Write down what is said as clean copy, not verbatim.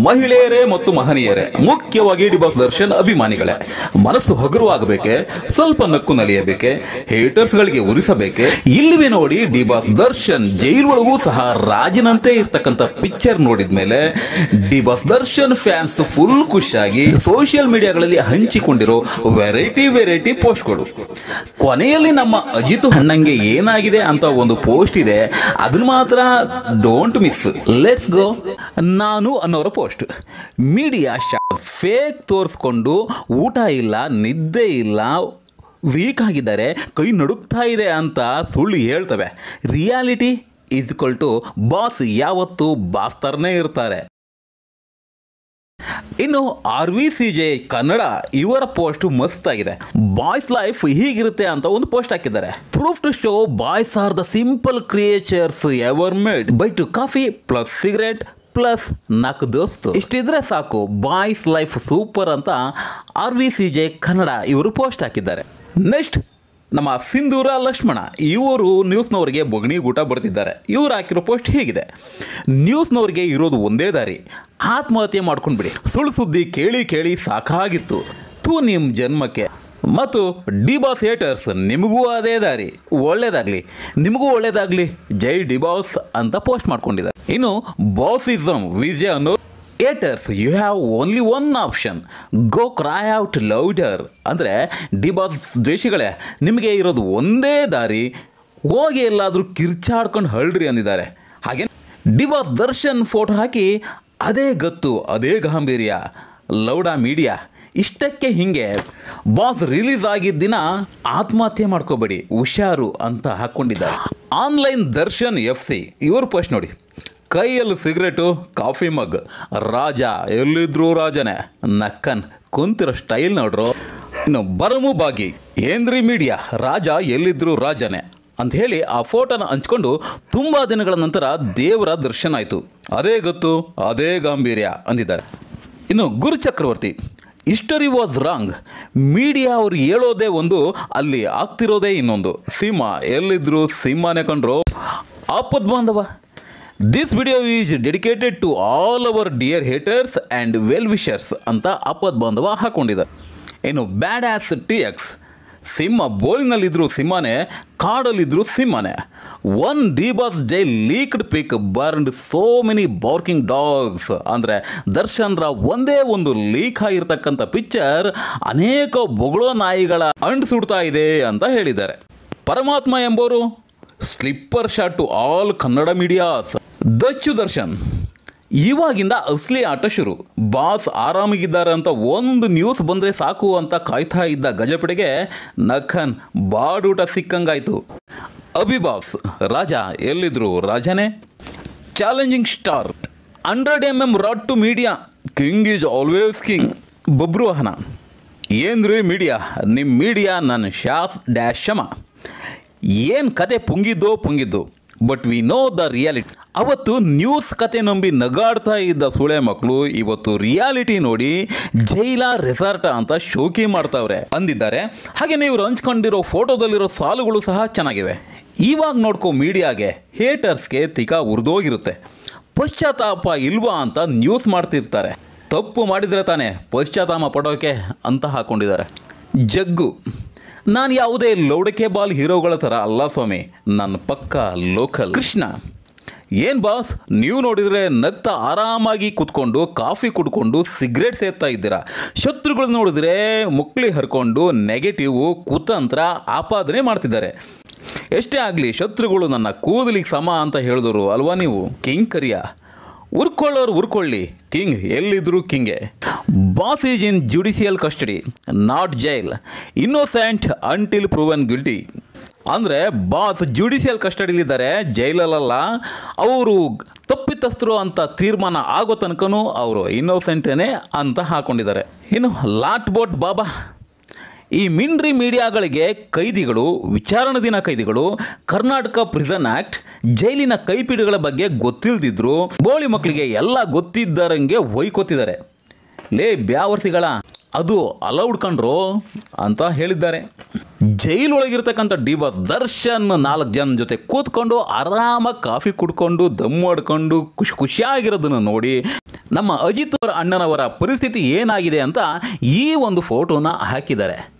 ಮಹಿಳೆಯರೇ ಮತ್ತು ಮಹನೀಯರೇ, ಮುಖ್ಯವಾಗಿ ಡಿ ಬಾಸ್ ದರ್ಶನ್ ಅಭಿಮಾನಿಗಳೇ, ಮನಸ್ಸು ಹಗುರವಾಗಬೇಕೆ, ಸ್ವಲ್ಪ ನಕ್ಕು ನಲಿಯಬೇಕೆ, ಹೇಟರ್ಸ್ ಗಳಿಗೆ ಉರಿಸಬೇಕೆ? ಇಲ್ಲಿವೆ ನೋಡಿ, ಡಿ ಬಾಸ್ ದರ್ಶನ್ ಜೈಲ್ ಒಳಗೂ ಸಹ ರಾಜನಂತೆ ಇರ್ತಕ್ಕಂಥ ಪಿಕ್ಚರ್ ನೋಡಿದ್ಮೇಲೆ D boss Darshan fans full ಖುಷಿಯಾಗಿ ಸೋಷಿಯಲ್ ಮೀಡಿಯಾಗಳಲ್ಲಿ ಹಂಚಿಕೊಂಡಿರೋ ವೆರೈಟಿ ಪೋಸ್ಟ್ಗಳು. ಕೊನೆಯಲ್ಲಿ ನಮ್ಮ ಅಜಿತ್ ಅಣ್ಣಂಗೆ ಏನಾಗಿದೆ ಅಂತ ಒಂದು ಪೋಸ್ಟ್ ಇದೆ, ಅದನ್ನ ಮಾತ್ರ ಡೋಂಟ್ ಮಿಸ್. Let's go. ನಾನು ಅನ್ನೋರ ಪೋಸ್ಟ್. ಮೀಡಿಯಾ ಫೇಕ್ ತೋರಿಸ್ಕೊಂಡು ಊಟ ಇಲ್ಲ, ನಿದ್ದೆ ಇಲ್ಲ, ವೀಕ್ ಆಗಿದ್ದಾರೆ, ಕೈ ನಡುಕ್ತಾ ಇದೆ ಅಂತ ಸುಳ್ಳು ಹೇಳ್ತವೆ. ರಿಯಾಲಿಟಿ ಈಕ್ವಲ್ ಟು ಬಾಸ್ ಯಾವತ್ತು ಬಾಸ್ ಥರನೇ ಇರ್ತಾರೆ. ಇನ್ನು RVCJ ಕನ್ನಡ ಇವರ ಪೋಸ್ಟ್ ಮಸ್ತ್ ಆಗಿದೆ. ಬಾಯ್ಸ್ ಲೈಫ್ ಹೀಗಿರುತ್ತೆ ಅಂತ ಒಂದು ಪೋಸ್ಟ್ ಹಾಕಿದ್ದಾರೆ. Proof to show boys are the simple creatures ever made by two coffee plus cigarette plus 4 ದೋಸ್ತು. ಇಷ್ಟಿದ್ರೆ ಸಾಕು, ಬಾಯ್ಸ್ ಲೈಫ್ ಸೂಪರ್ ಅಂತ RVCJ ಕನ್ನಡ ಇವರು ಪೋಸ್ಟ್ ಹಾಕಿದ್ದಾರೆ. ನೆಕ್ಸ್ಟ್ ನಮ್ಮ ಸಿಂಧೂರ ಲಕ್ಷ್ಮಣ ಇವರು ನ್ಯೂಸ್ನವರಿಗೆ ಬೊಗಣಿಗೂಟ ಬರ್ತಿದ್ದಾರೆ. ಇವರು ಹಾಕಿರೋ ಪೋಸ್ಟ್ ಹೀಗಿದೆ: ನ್ಯೂಸ್ನವರಿಗೆ ಇರೋದು ಒಂದೇ ದಾರಿ, ಆತ್ಮಹತ್ಯೆ ಮಾಡ್ಕೊಂಡ್ಬಿಡಿ. ಸುಳ್ಳು ಸುದ್ದಿ ಕೇಳಿ ಕೇಳಿ ಸಾಕಾಗಿತ್ತು, ನಿಮ್ಮ ಜನ್ಮಕ್ಕೆ. ಮತ್ತು ಡಿ ಬಾಸ್ ಹೇಟರ್ಸ್, ನಿಮಗೂ ಅದೇ ದಾರಿ, ಒಳ್ಳೇದಾಗಲಿ, ನಿಮಗೂ ಒಳ್ಳೇದಾಗಲಿ, ಜೈ ಡಿ ಬಾಸ್ ಅಂತ ಪೋಸ್ಟ್ ಮಾಡ್ಕೊಂಡಿದ್ದಾರೆ. ಇನ್ನು ಬಾಸಿಸಮ್ ವಿಜಯ್ ಅನ್ನೋ haters, you have only one option, go cry out louder. ಅಂದರೆ ಡಿ ಬಾಸ್ ದ್ವೇಷಿಗಳೇ, ನಿಮಗೆ ಇರೋದು ಒಂದೇ ದಾರಿ, ಹೋಗಿ ಎಲ್ಲಾದರೂ ಕಿರ್ಚಾಡ್ಕೊಂಡು ಹಳ್ರಿ ಅಂದಿದ್ದಾರೆ. ಹಾಗೆ ಡಿ ಬಾಸ್ ದರ್ಶನ್ ಫೋಟೋ ಹಾಕಿ, ಅದೇ ಗತ್ತು, ಅದೇ ಗಾಂಭೀರ್ಯ, ಲೌಡಾ ಮೀಡಿಯಾ. ಇಷ್ಟಕ್ಕೆ ಹಿಂಗೆ ಬಾಸ್ ರಿಲೀಸ್ ಆಗಿದ್ದ ದಿನ ಆತ್ಮಹತ್ಯೆ ಮಾಡ್ಕೋಬೇಡಿ, ಹುಷಾರು ಅಂತ ಹಾಕ್ಕೊಂಡಿದ್ದಾರೆ. ಆನ್ಲೈನ್ ದರ್ಶನ್ FC ಇವ್ರ ಪೋಸ್ಟ್ ನೋಡಿ: ಕೈಯಲ್ಲಿ ಸಿಗರೇಟು, ಕಾಫಿ ಮಗ್, ರಾಜ ಎಲ್ಲಿದ್ರು ರಾಜನೇ, ನಕ್ಕನ್ ಕುಂತಿರೋ ಸ್ಟೈಲ್ ನೋಡ್ರು. ಇನ್ನು ಬರಮು ಬಾಗಿ, ಏನ್ರಿ ಮೀಡಿಯಾ, ರಾಜ ಎಲ್ಲಿದ್ರು ರಾಜನೇ ಅಂತ ಹೇಳಿ ಆ ಫೋಟೋನ ಹಂಚ್ಕೊಂಡು ತುಂಬ ದಿನಗಳ ನಂತರ ದೇವರ ದರ್ಶನ ಆಯಿತು, ಅದೇ ಗೊತ್ತು, ಅದೇ ಗಾಂಭೀರ್ಯ ಅಂದಿದ್ದಾರೆ. ಇನ್ನು ಗುರು ಚಕ್ರವರ್ತಿ, ಹಿಸ್ಟರಿ ವಾಸ್ ರಾಂಗ್, ಮೀಡಿಯಾ ಅವ್ರು ಹೇಳೋದೇ ಒಂದು, ಅಲ್ಲಿ ಆಗ್ತಿರೋದೇ ಇನ್ನೊಂದು, ಸಿಂಹ ಎಲ್ಲಿದ್ರು ಸಿಂಹನೇ ಕಂಡ್ರು. Apadbandhava, this video is dedicated to all our dear haters and well wishers ಅಂತ ಆಪದ್ ಬಾಂಧವ ಹಾಕ್ಕೊಂಡಿದ್ದಾರೆ. ಇನ್ನು ಬ್ಯಾಡ್ ಆಸ್ TX, ಸಿಂಹ ಬೋಲಿನಲ್ಲಿದ್ದರೂ ಸಿಂಹನೇ, ಕಾಡಲ್ಲಿದ್ದರೂ ಸಿಂಹನೇ. ಒನ್ ಡಿ ಬಾಸ್ ಜೈ leaked pic burned so many barking dogs. ಅಂದರೆ ದರ್ಶನ್ರ ಒಂದೇ ಒಂದು ಲೀಕ್ ಆಗಿರ್ತಕ್ಕಂಥ ಪಿಕ್ಚರ್ ಅನೇಕ ಬೊಗಳೋ ನಾಯಿಗಳ ಅಂಡು ಸುಡ್ತಾ ಇದೆ ಅಂತ ಹೇಳಿದ್ದಾರೆ. ಪರಮಾತ್ಮ ಎಂಬೋರು, slipper shot to all Kannada medias. Dachu Darshan, ಇವಾಗಿಂದ ಅಸಲಿ ಆಟ ಶುರು, ಬಾಸ್ ಆರಾಮಾಗಿದ್ದಾರೆ ಅಂತ ಒಂದು ನ್ಯೂಸ್ ಬಂದರೆ ಸಾಕು ಅಂತ ಕಾಯ್ತಾ ಇದ್ದ ಗಜಪಡೆಗೆ ನಖನ್ ಬಾಡೂಟ ಸಿಕ್ಕಂಗಾಯ್ತು. ಅಭಿಬಾಸ್, ರಾಜ ಎಲ್ಲಿದ್ರು ರಾಜನೇ. Challenging star, 100mm rod to media, king is always king. Babruvahana, ಏನ್ರಿ ಮೀಡಿಯಾ, ನಿಮ್ಮ ಮೀಡಿಯಾ ನನ್ನ ಶಾಫ್ ಡ್ಯಾಶ್ ಶಮ. ಏನು ಕತೆ ಪುಂಗಿದ್ದು, but we know the reality. ಅವತ್ತು ನ್ಯೂಸ್ ಕತೆ ನಂಬಿ ನಗಾಡ್ತಾ ಇದ್ದ ಸುಳೆ ಮಕ್ಕಳು ಇವತ್ತು ರಿಯಾಲಿಟಿ ನೋಡಿ ಜೈಲ ರೆಸಾರ್ಟ್ ಅಂತ ಶೋಕಿ ಮಾಡ್ತಾವ್ರೆ ಅಂದಿದ್ದಾರೆ. ಹಾಗೆಯೇ ಇವರು ಹಂಚ್ಕೊಂಡಿರೋ ಫೋಟೋದಲ್ಲಿರೋ ಸಾಲುಗಳು ಸಹ ಚೆನ್ನಾಗಿವೆ. ಇವಾಗ ನೋಡ್ಕೋ, ಮೀಡಿಯಾಗೆ ಹೇಟರ್ಸ್ಗೆ ತಿಕಾ ಉರಿದೋಗಿರುತ್ತೆ. ಪಶ್ಚಾತ್ತಾಪ ಇಲ್ವಾ ಅಂತ ನ್ಯೂಸ್ ಮಾಡ್ತಿರ್ತಾರೆ. ತಪ್ಪು ಮಾಡಿದರೆ ತಾನೇ ಪಶ್ಚಾತ್ತಾಪ ಪಡೋಕೆ ಅಂತ ಹಾಕ್ಕೊಂಡಿದ್ದಾರೆ. ಜಗ್ಗು, ನಾನು ಯಾವುದೇ ಲೌಡಕೆ ಬಾಲ್ ಹೀರೋಗಳ ಥರ ಅಲ್ಲ ಸ್ವಾಮಿ, ನನ್ನ ಪಕ್ಕ ಲೋಕಲ್. ಕೃಷ್ಣ, ಏನು ಬಾಸ್, ನೀವು ನೋಡಿದರೆ ನಗ್ತಾ ಆರಾಮಾಗಿ ಕೂತ್ಕೊಂಡು ಕಾಫಿ ಕುಡ್ಕೊಂಡು ಸಿಗರೇಟ್ ಸೇರ್ತಾ ಇದ್ದೀರಾ, ಶತ್ರುಗಳು ನೋಡಿದ್ರೆ ಮುಕ್ಳಿ ಹರ್ಕೊಂಡು ನೆಗೆಟಿವ್ ಕುತಂತ್ರ ಆಪಾದನೆ ಮಾಡ್ತಿದ್ದಾರೆ. ಎಷ್ಟೇ ಆಗಲಿ ಶತ್ರುಗಳು ನನ್ನ ಕೂದಲಿಗೆ ಸಮ ಅಂತ ಹೇಳಿದ್ರು ಅಲ್ವಾ ನೀವು. ಕಿಂಗ್ ಕರಿಯ, ಉರ್ಕೊಳ್ಳೋರು ಉರ್ಕೊಳ್ಳಿ, ಕಿಂಗ್ ಎಲ್ಲಿದ್ರು ಕಿಂಗೆ. Boss is in judicial custody not jail, innocent until proven guilty. ಅಂದರೆ ಬಾಸ್ ಜುಡಿಷಿಯಲ್ ಕಸ್ಟಡಿಲಿದ್ದಾರೆ, ಜೈಲಲ್ಲ. ಅವರು ತಪ್ಪಿತಸ್ಥರು ಅಂತ ತೀರ್ಮಾನ ಆಗೋ ತನಕನೂ ಅವರು ಇನ್ನೋಸೆಂಟೇನೆ ಅಂತ ಹಾಕ್ಕೊಂಡಿದ್ದಾರೆ. ಇನ್ನು ಲಾಟ್ ಬೋಟ್ ಬಾಬಾ, ಈ ಮಿಂಡ್ರಿ ಮೀಡಿಯಾಗಳಿಗೆ ಕೈದಿಗಳು, ವಿಚಾರಣಾ ದಿನ ಕೈದಿಗಳು, ಕರ್ನಾಟಕ ಪ್ರಿಸನ್ ಆ್ಯಕ್ಟ್, ಜೈಲಿನ ಕೈಪಿಡಿಗಳ ಬಗ್ಗೆ ಗೊತ್ತಿಲ್ದಿದ್ರು ಬೋಳಿ ಮಕ್ಕಳಿಗೆ ಎಲ್ಲ ಗೊತ್ತಿದ್ದರಂಗೆ ಒಯ್ಕೋತಿದ್ದಾರೆ. ಲೇ ಬ್ಯಾವರ್ಸಿಗಳ, ಅದು ಅಲೌಡ್ ಕಂಡ್ರು ಅಂತ ಹೇಳಿದ್ದಾರೆ. ಜೈಲೊಳಗಿರ್ತಕ್ಕಂಥ ಡಿ ಬಾಸ್ ದರ್ಶನ್ 4 ಜನ ಜೊತೆ ಕೂತ್ಕೊಂಡು ಆರಾಮಾಗಿ ಕಾಫಿ ಕುಡ್ಕೊಂಡು ದಮ್ಮು ಆಡ್ಕೊಂಡು ಖುಷಿಯಾಗಿರೋದನ್ನು ನೋಡಿ ನಮ್ಮ ಅಜಿತ್ ಅವರ ಅಣ್ಣನವರ ಪರಿಸ್ಥಿತಿ ಏನಾಗಿದೆ ಅಂತ ಈ ಒಂದು ಫೋಟೋನ ಹಾಕಿದ್ದಾರೆ.